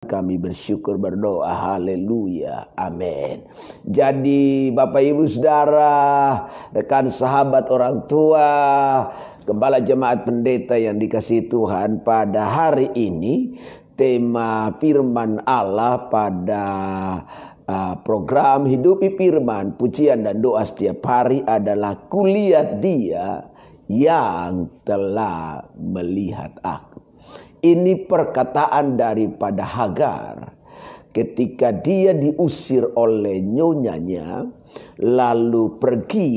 Kami bersyukur berdoa, haleluya, amin. Jadi Bapak Ibu Saudara, rekan sahabat orang tua, Gembala Jemaat Pendeta yang dikasihi Tuhan, pada hari ini tema firman Allah pada program Hidupi Firman, pujian dan doa setiap hari adalah kulihat Dia yang telah melihat aku. Ini perkataan daripada Hagar ketika dia diusir oleh nyonyanya, lalu pergi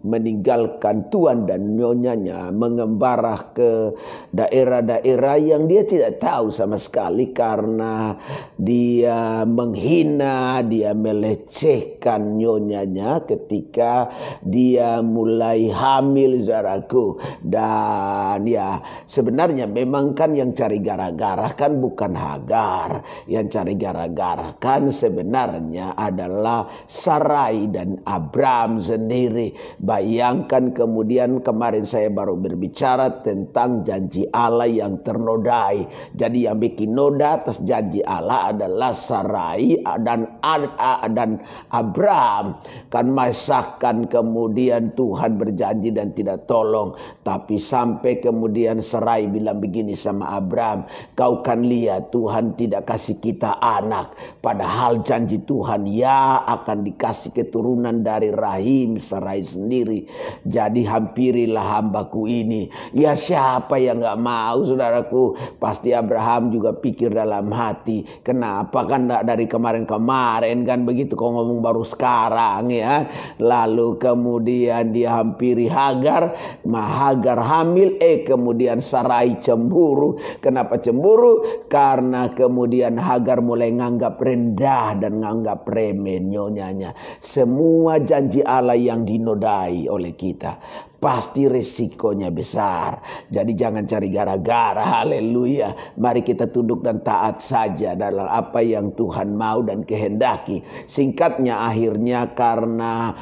meninggalkan tuan dan nyonyanya, mengembara ke daerah-daerah yang dia tidak tahu sama sekali karena dia menghina, dia melecehkan nyonyanya ketika dia mulai hamil, saudaraku. Dan ya sebenarnya memang kan yang cari gara-gara kan bukan Hagar, yang cari gara-gara kan sebenarnya adalah Sarai dan Abram sendiri. Bayangkan kemudian kemarin saya baru berbicara tentang janji Allah yang ternodai. Jadi yang bikin noda atas janji Allah adalah Sarai dan Abram. Kan masakan kemudian Tuhan berjanji dan tidak tolong. Tapi sampai kemudian Sarai bilang begini sama Abram, kau kan lihat Tuhan tidak kasih kita anak. Padahal janji Tuhan ya akan dikasih keturunan dari rahim Sarai sendiri. Jadi hampirilah hambaku ini. Ya siapa yang gak mau, saudaraku? Pasti Abraham juga pikir dalam hati, kenapa kan gak dari kemarin-kemarin kan begitu, kau ngomong baru sekarang ya. Lalu kemudian dia hampiri Hagar, Hagar hamil, kemudian Sarai cemburu. Kenapa cemburu? Karena kemudian Hagar mulai nganggap rendah dan nganggap remeh nyonyanya. Semua janji Allah yang dinodai oleh kita pasti resikonya besar. Jadi jangan cari gara-gara, haleluya. Mari kita tunduk dan taat saja dalam apa yang Tuhan mau dan kehendaki. Singkatnya akhirnya karena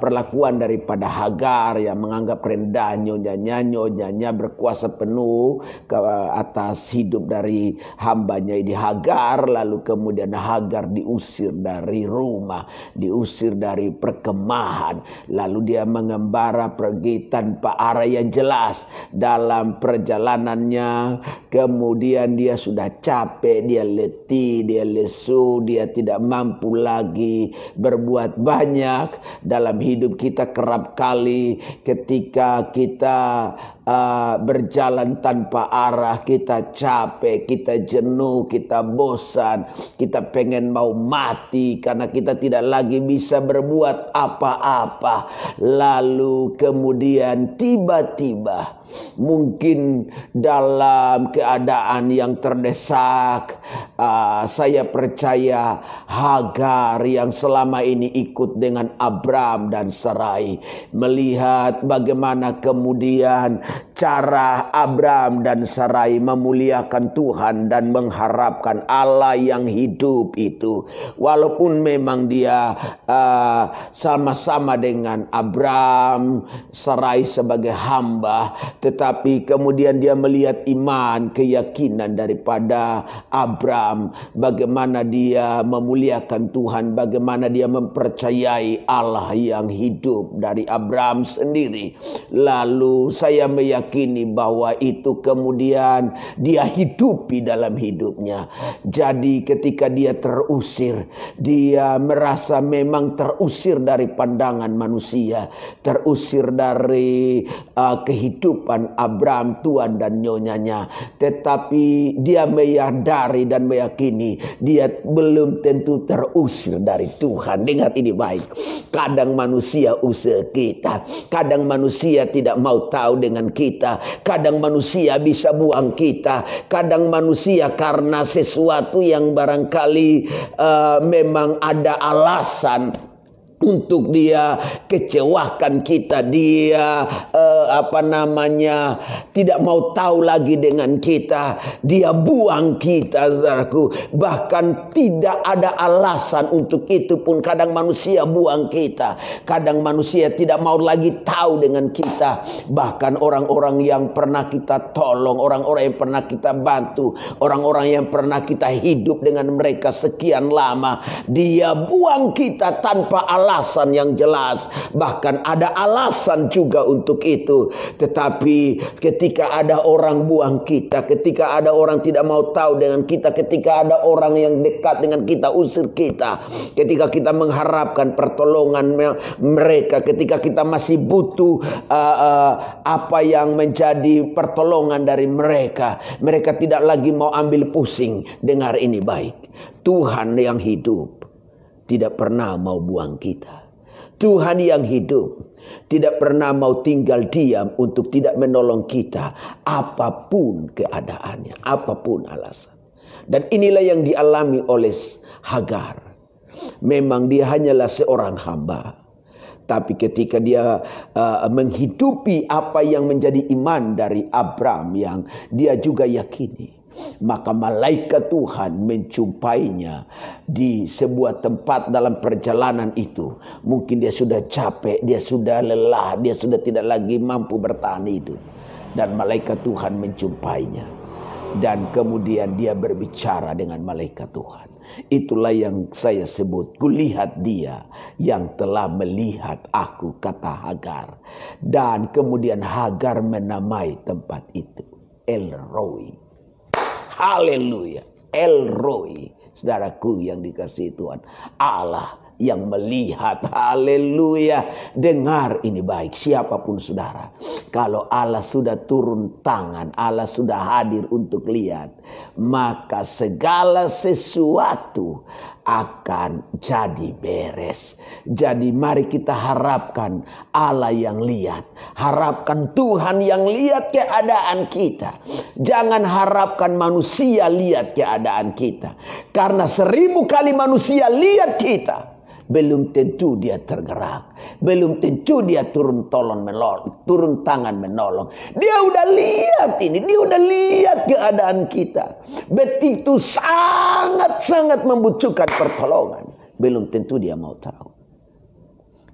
perlakuan daripada Hagar yang menganggap rendah nyonyanya berkuasa penuh ke atas hidup dari hambanya ini Hagar. Lalu kemudian Hagar diusir dari rumah, diusir dari perkemahan. Lalu dia mengembara pergi tanpa arah yang jelas dalam perjalanannya. Kemudian dia sudah capek, dia letih, dia lesu, dia tidak mampu lagi berbuat banyak. Dalam hidup kita kerap kali ketika kita berjalan tanpa arah, kita capek, kita jenuh, kita bosan, kita pengen mau mati karena kita tidak lagi bisa berbuat apa-apa. Lalu kemudian tiba-tiba mungkin dalam keadaan yang terdesak, saya percaya Hagar yang selama ini ikut dengan Abram dan Sarai melihat bagaimana kemudian cara Abram dan Sarai memuliakan Tuhan dan mengharapkan Allah yang hidup itu. Walaupun memang dia sama-sama dengan Abram, Sarai sebagai hamba, tetapi kemudian dia melihat iman, keyakinan daripada Abram, bagaimana dia memuliakan Tuhan, bagaimana dia mempercayai Allah yang hidup dari Abram sendiri. Lalu saya meyakini bahwa itu kemudian dia hidupi dalam hidupnya. Jadi ketika dia terusir, dia merasa memang terusir dari pandangan manusia, terusir dari kehidupan Abram, tuan dan nyonyanya. Tetapi dia menyadari dan meyakini dia belum tentu terusir dari Tuhan. Dengar ini baik. Kadang manusia usir kita, kadang manusia tidak mau tahu dengan kita, kadang manusia bisa buang kita, kadang manusia karena sesuatu yang barangkali memang ada alasan untuk dia kecewakan kita, dia tidak mau tahu lagi dengan kita, dia buang kita, saudaraku. Bahkan tidak ada alasan untuk itu pun. Kadang manusia buang kita, kadang manusia tidak mau lagi tahu dengan kita. Bahkan orang-orang yang pernah kita tolong, orang-orang yang pernah kita bantu, orang-orang yang pernah kita hidup dengan mereka sekian lama, dia buang kita tanpa alasan yang jelas. Bahkan ada alasan juga untuk itu. Tetapi ketika ada orang buang kita, ketika ada orang tidak mau tahu dengan kita, ketika ada orang yang dekat dengan kita usir kita, ketika kita mengharapkan pertolongan mereka, ketika kita masih butuh apa yang menjadi pertolongan dari mereka, mereka tidak lagi mau ambil pusing. Dengar ini baik, Tuhan yang hidup tidak pernah mau buang kita. Tuhan yang hidup tidak pernah mau tinggal diam untuk tidak menolong kita, apapun keadaannya, apapun alasan. Dan inilah yang dialami oleh Hagar. Memang dia hanyalah seorang hamba, tapi ketika dia menghidupi apa yang menjadi iman dari Abram yang dia juga yakini, maka malaikat Tuhan menjumpainya di sebuah tempat dalam perjalanan itu. Mungkin dia sudah capek, dia sudah lelah, dia sudah tidak lagi mampu bertahan hidup. Dan malaikat Tuhan menjumpainya. Dan kemudian dia berbicara dengan malaikat Tuhan. Itulah yang saya sebut, kulihat dia yang telah melihat aku, kata Hagar. Dan kemudian Hagar menamai tempat itu El Roi. Haleluya, El Roi, saudaraku yang dikasihi Tuhan, Allah yang melihat. Haleluya. Dengar ini baik, siapapun saudara, kalau Allah sudah turun tangan, Allah sudah hadir untuk lihat, maka segala sesuatu akan jadi beres. Jadi mari kita harapkan Allah yang lihat, harapkan Tuhan yang lihat keadaan kita. Jangan harapkan manusia lihat keadaan kita, karena 1000 kali manusia lihat kita, belum tentu dia tergerak, belum tentu dia turun tangan menolong. Dia udah lihat ini, dia udah lihat keadaan kita, begitu sangat-sangat membutuhkan pertolongan, belum tentu dia mau tahu.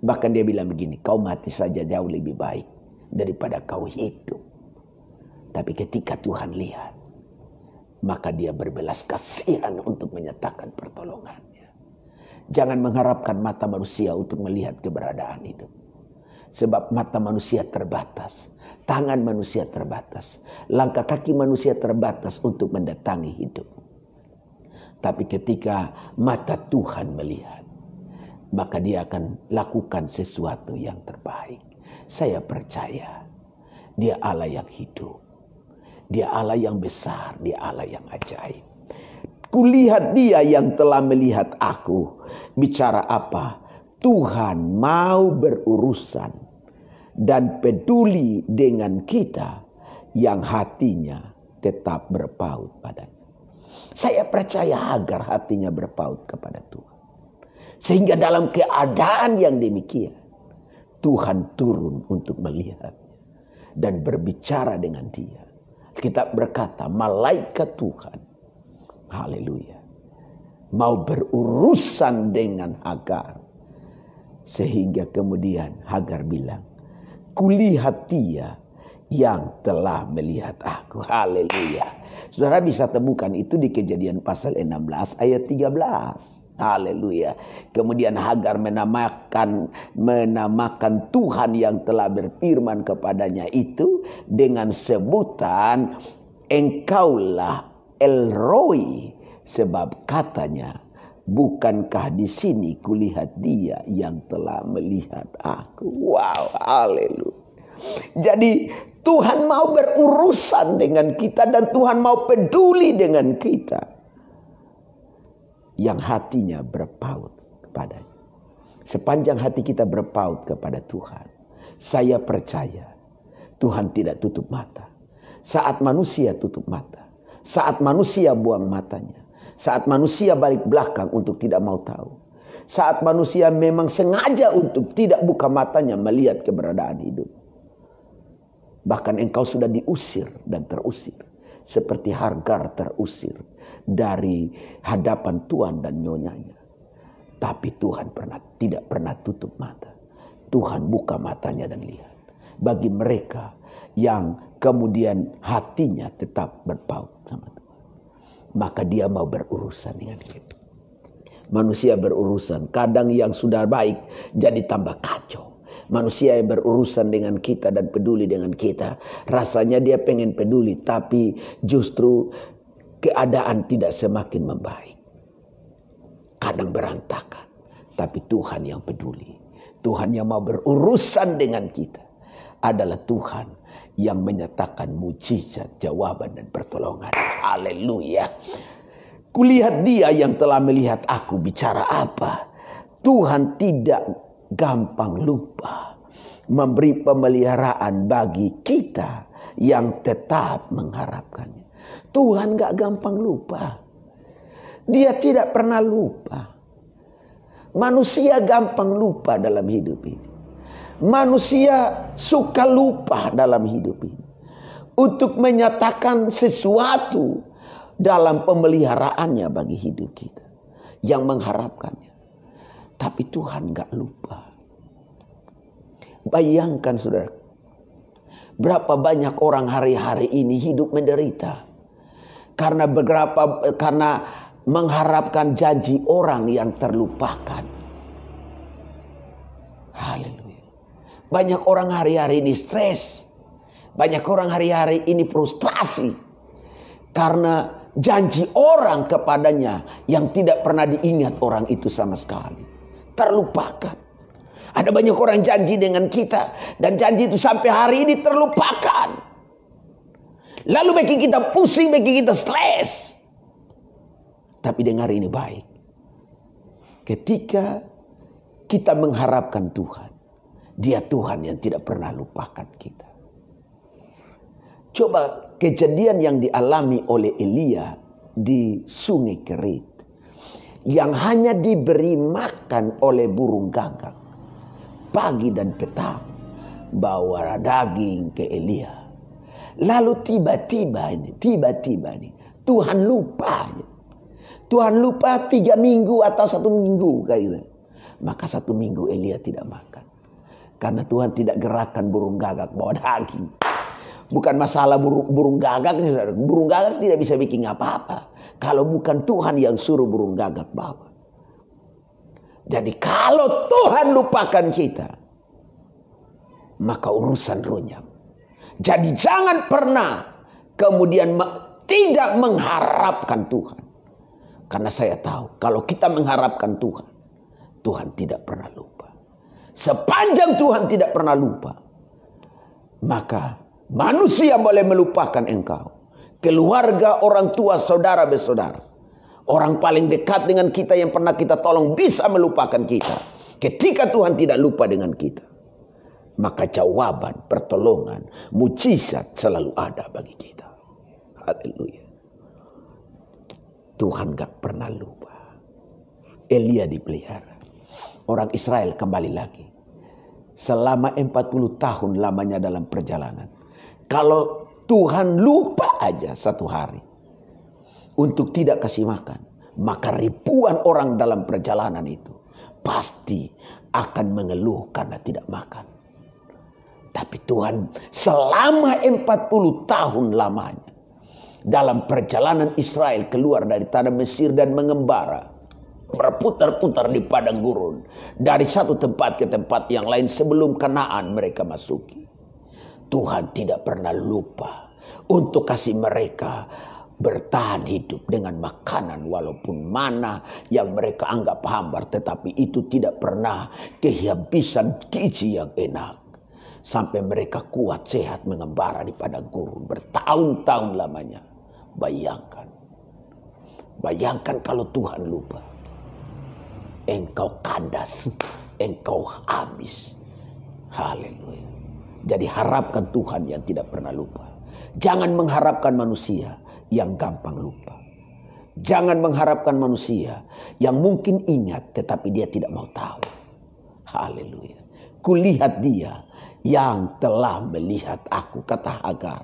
Bahkan dia bilang begini, kau mati saja jauh lebih baik daripada kau hidup. Tapi ketika Tuhan lihat, maka dia berbelas kasihan untuk menyatakan pertolongan. Jangan mengharapkan mata manusia untuk melihat keberadaan hidup. Sebab mata manusia terbatas, tangan manusia terbatas, langkah kaki manusia terbatas untuk mendatangi hidup. Tapi ketika mata Tuhan melihat, maka dia akan lakukan sesuatu yang terbaik. Saya percaya dia Allah yang hidup, dia Allah yang besar, dia Allah yang ajaib. Kulihat dia yang telah melihat aku. Bicara apa? Tuhan mau berurusan dan peduli dengan kita yang hatinya tetap berpaut padanya. Saya percaya Hagar hatinya berpaut kepada Tuhan. Sehingga dalam keadaan yang demikian, Tuhan turun untuk melihatnya dan berbicara dengan dia. Kitab berkata, malaikat Tuhan, haleluya, mau berurusan dengan Hagar. Sehingga kemudian Hagar bilang, kulihat dia yang telah melihat aku. Haleluya. Saudara bisa temukan itu di Kejadian pasal 16 ayat 13. Haleluya. Kemudian Hagar menamakan Tuhan yang telah berfirman kepadanya itu dengan sebutan, engkaulah El Roi, sebab katanya, bukankah di sini kulihat dia yang telah melihat aku. Wow, haleluya. Jadi Tuhan mau berurusan dengan kita dan Tuhan mau peduli dengan kita yang hatinya berpaut kepadanya. Sepanjang hati kita berpaut kepada Tuhan, saya percaya Tuhan tidak tutup mata. Saat manusia tutup mata, saat manusia buang matanya, saat manusia balik belakang untuk tidak mau tahu, Saat manusia memang sengaja untuk tidak buka matanya melihat keberadaan hidup. Bahkan engkau sudah diusir dan terusir. Seperti Hagar terusir dari hadapan Tuhan dan nyonyanya. Tapi Tuhan tidak pernah tutup mata. Tuhan buka matanya dan lihat. Bagi mereka yang kemudian hatinya tetap berpaut sama Tuhan, maka dia mau berurusan dengan kita. Manusia berurusan, kadang yang sudah baik jadi tambah kacau. Manusia yang berurusan dengan kita dan peduli dengan kita, rasanya dia pengen peduli, tapi justru keadaan tidak semakin membaik. Kadang berantakan, tapi Tuhan yang peduli. Tuhan yang mau berurusan dengan kita adalah Tuhan yang menyatakan mujizat, jawaban dan pertolongan. Haleluya. Kulihat dia yang telah melihat aku bicara apa. Tuhan tidak gampang lupa memberi pemeliharaan bagi kita yang tetap mengharapkannya. Tuhan gak gampang lupa. Dia tidak pernah lupa. Manusia gampang lupa dalam hidup ini. Manusia suka lupa dalam hidup ini. Untuk menyatakan sesuatu dalam pemeliharaannya bagi hidup kita. Yang mengharapkannya. Tapi Tuhan gak lupa. Bayangkan saudara. Berapa banyak orang hari-hari ini hidup menderita. Karena mengharapkan janji orang yang terlupakan. Haleluya. Banyak orang hari-hari ini stres. Banyak orang hari-hari ini frustrasi. Karena janji orang kepadanya yang tidak pernah diingat orang itu sama sekali. Terlupakan. Ada banyak orang janji dengan kita. Dan janji itu sampai hari ini terlupakan. Lalu bikin kita pusing, bikin kita stres. Tapi dengar ini baik. Ketika kita mengharapkan Tuhan. Dia Tuhan yang tidak pernah lupakan kita. Coba kejadian yang dialami oleh Elia di Sungai Kerit. Yang hanya diberi makan oleh burung gagak. Pagi dan petang. Bawa daging ke Elia. Lalu tiba-tiba ini. Tuhan lupa. Tuhan lupa 3 minggu atau 1 minggu. Kayak gitu. Maka 1 minggu Elia tidak makan. Karena Tuhan tidak gerakkan burung gagak bawa daging. Bukan masalah burung gagak. Burung gagak tidak bisa bikin apa-apa. Kalau bukan Tuhan yang suruh burung gagak bawa. Jadi kalau Tuhan lupakan kita. Maka urusan runyam. Jadi jangan pernah kemudian tidak mengharapkan Tuhan. Karena saya tahu kalau kita mengharapkan Tuhan. Tuhan tidak pernah lupa. Sepanjang Tuhan tidak pernah lupa. Maka manusia boleh melupakan engkau. Keluarga, orang tua, saudara, bersaudara. Orang paling dekat dengan kita yang pernah kita tolong bisa melupakan kita. Ketika Tuhan tidak lupa dengan kita. Maka jawaban, pertolongan, mujizat selalu ada bagi kita. Haleluya. Tuhan gak pernah lupa. Elia dipelihara. Orang Israel kembali lagi. Selama 40 tahun lamanya dalam perjalanan. Kalau Tuhan lupa aja 1 hari. Untuk tidak kasih makan. Maka ribuan orang dalam perjalanan itu. Pasti akan mengeluh karena tidak makan. Tapi Tuhan selama 40 tahun lamanya. Dalam perjalanan Israel keluar dari tanah Mesir dan mengembara. Berputar-putar di padang gurun. Dari satu tempat ke tempat yang lain sebelum Kanaan mereka masuki. Tuhan tidak pernah lupa untuk kasih mereka bertahan hidup dengan makanan. Walaupun mana yang mereka anggap hambar. Tetapi itu tidak pernah kehabisan gizi yang enak. Sampai mereka kuat sehat mengembara di padang gurun. Bertahun-tahun lamanya. Bayangkan kalau Tuhan lupa. Engkau kandas. Engkau habis. Haleluya. Jadi harapkan Tuhan yang tidak pernah lupa. Jangan mengharapkan manusia yang gampang lupa. Jangan mengharapkan manusia yang mungkin ingat tetapi dia tidak mau tahu. Haleluya. Kulihat dia yang telah melihat aku, kata Hagar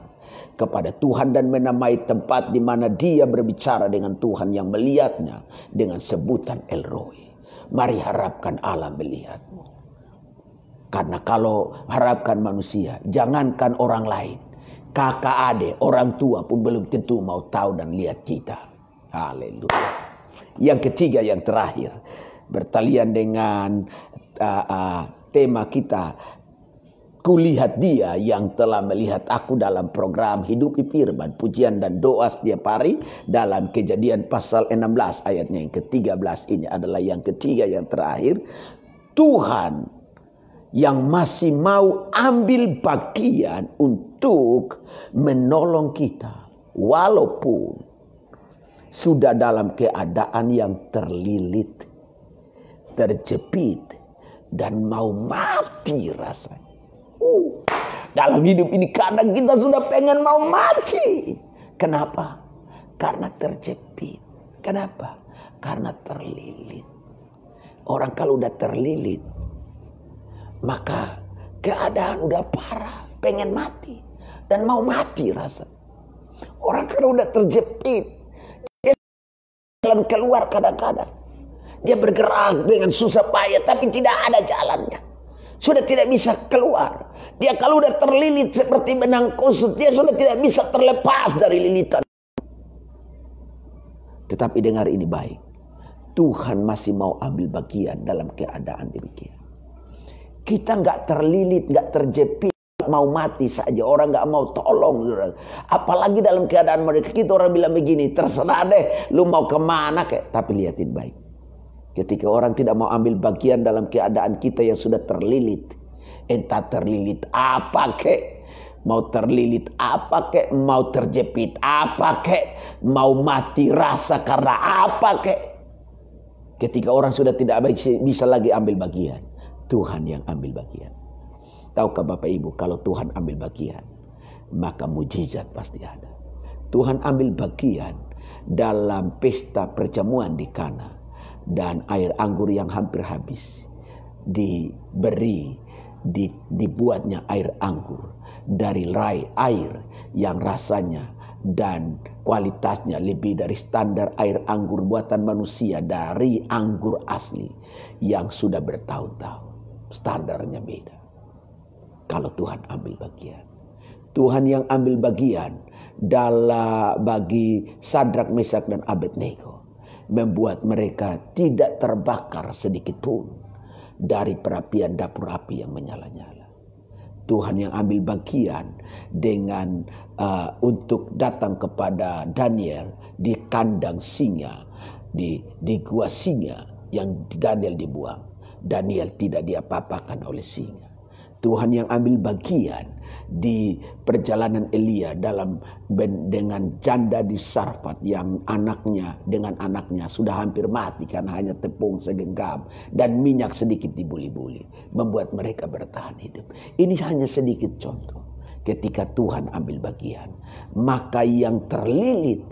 kepada Tuhan, dan menamai tempat di mana dia berbicara dengan Tuhan yang melihatnya dengan sebutan El Roi. Mari harapkan Allah melihatmu. Karena kalau harapkan manusia, jangankan orang lain, kakak adik, orang tua pun belum tentu mau tahu dan lihat kita. Haleluya. Yang ketiga, yang terakhir, bertalian dengan tema kita, kulihat dia yang telah melihat aku, dalam program Hidupi Firman, pujian dan doa setiap hari dalam Kejadian pasal 16 ayatnya yang ke-13. Ini adalah yang ketiga, yang terakhir. Tuhan yang masih mau ambil bagian untuk menolong kita walaupun sudah dalam keadaan yang terlilit, terjepit, dan mau mati rasanya. Dalam hidup ini kadang kita sudah pengen mau mati. Kenapa? Karena terjepit. Kenapa? Karena terlilit. Orang kalau udah terlilit, maka keadaan udah parah, pengen mati dan mau mati rasanya. Orang kalau udah terjepit, dia jalan keluar kadang-kadang. Dia bergerak dengan susah payah tapi tidak ada jalannya. Sudah tidak bisa keluar. Dia kalau udah terlilit seperti benang kusut, dia sudah tidak bisa terlepas dari lilitan. Tetapi dengar ini baik. Tuhan masih mau ambil bagian dalam keadaan demikian. Kita nggak terlilit, nggak terjepit, mau mati saja. Orang nggak mau tolong. Apalagi dalam keadaan mereka. Kita orang bilang begini, terserah deh, lu mau kemana kek. Tapi lihatin baik. Ketika orang tidak mau ambil bagian dalam keadaan kita yang sudah terlilit. Entah terlilit apa kek. Mau terlilit apa kek. Mau terjepit apa kek. Mau mati rasa karena apa kek. Ketika orang sudah tidak bisa lagi ambil bagian, Tuhan yang ambil bagian. Tahukah Bapak Ibu, kalau Tuhan ambil bagian, maka mujizat pasti ada. Tuhan ambil bagian dalam pesta perjamuan di Kana. Dan air anggur yang hampir habis dibuatnya air anggur dari air yang rasanya dan kualitasnya lebih dari standar air anggur buatan manusia, dari anggur asli yang sudah bertahun-tahun. Standarnya beda. Kalau Tuhan ambil bagian, Tuhan yang ambil bagian bagi Sadrak, Mesak, dan Abednego, membuat mereka tidak terbakar sedikit pun dari perapian dapur api yang menyala-nyala. Tuhan yang ambil bagian dengan untuk datang kepada Daniel di kandang singa, di gua singa yang Daniel dibuang. Daniel tidak diapa-apakan oleh singa. Tuhan yang ambil bagian di perjalanan Elia dengan janda di Sarfat yang dengan anaknya sudah hampir mati karena hanya tepung segenggam dan minyak sedikit dibuli-buli, membuat mereka bertahan hidup. Ini hanya sedikit contoh. Ketika Tuhan ambil bagian, maka yang terlilit,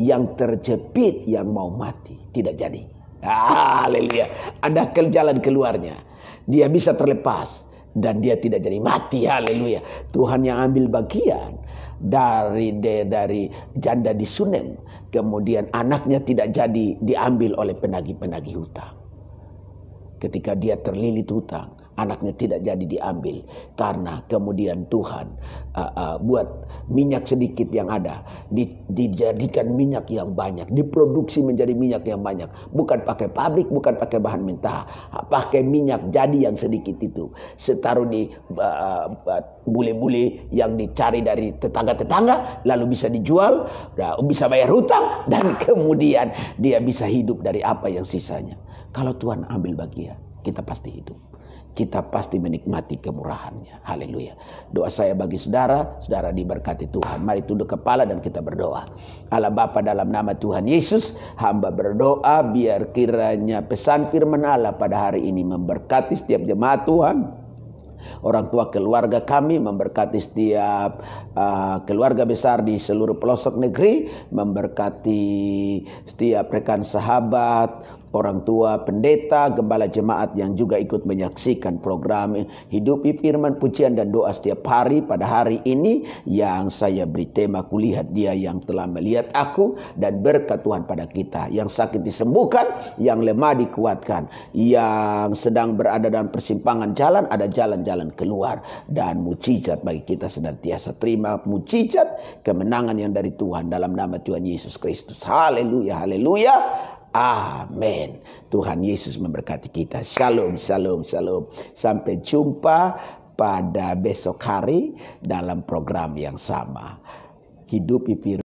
yang terjepit, yang mau mati tidak jadi. Haleluya. Ada jalan keluarnya. Dia bisa terlepas dan dia tidak jadi mati. Haleluya. Tuhan yang ambil bagian dari janda di Sunem, kemudian anaknya tidak jadi diambil oleh penagih-penagih hutang. Ketika dia terlilit hutang, anaknya tidak jadi diambil karena kemudian Tuhan buat minyak sedikit yang ada dijadikan minyak yang banyak, diproduksi menjadi minyak yang banyak, bukan pakai pabrik, bukan pakai bahan mentah, pakai minyak jadi yang sedikit itu, setaruh di bule-bule yang dicari dari tetangga-tetangga, lalu bisa dijual, bisa bayar hutang, dan kemudian dia bisa hidup dari apa yang sisanya. Kalau Tuhan ambil bagian, kita pasti hidup. Kita pasti menikmati kemurahannya. Haleluya. Doa saya bagi saudara, saudara diberkati Tuhan. Mari tunduk kepala dan kita berdoa. Allah Bapa, dalam nama Tuhan Yesus, hamba berdoa biar kiranya pesan firman Allah pada hari ini memberkati setiap jemaat Tuhan. Orang tua keluarga kami, memberkati setiap keluarga besar di seluruh pelosok negeri, memberkati setiap rekan sahabat, orang tua, pendeta, gembala jemaat yang juga ikut menyaksikan program Hidupi Firman, Pujian dan Doa setiap hari. Pada hari ini yang saya beri tema, kulihat Dia yang telah melihat aku, dan berkat Tuhan pada kita. Yang sakit disembuhkan, yang lemah dikuatkan, yang sedang berada dalam persimpangan jalan, ada jalan-jalan keluar, dan mujizat bagi kita senantiasa. Terima mujizat, kemenangan yang dari Tuhan dalam nama Tuhan Yesus Kristus. Haleluya, haleluya. Amin. Tuhan Yesus memberkati kita. Shalom, shalom, shalom. Sampai jumpa pada besok hari dalam program yang sama. Hidupi Firman.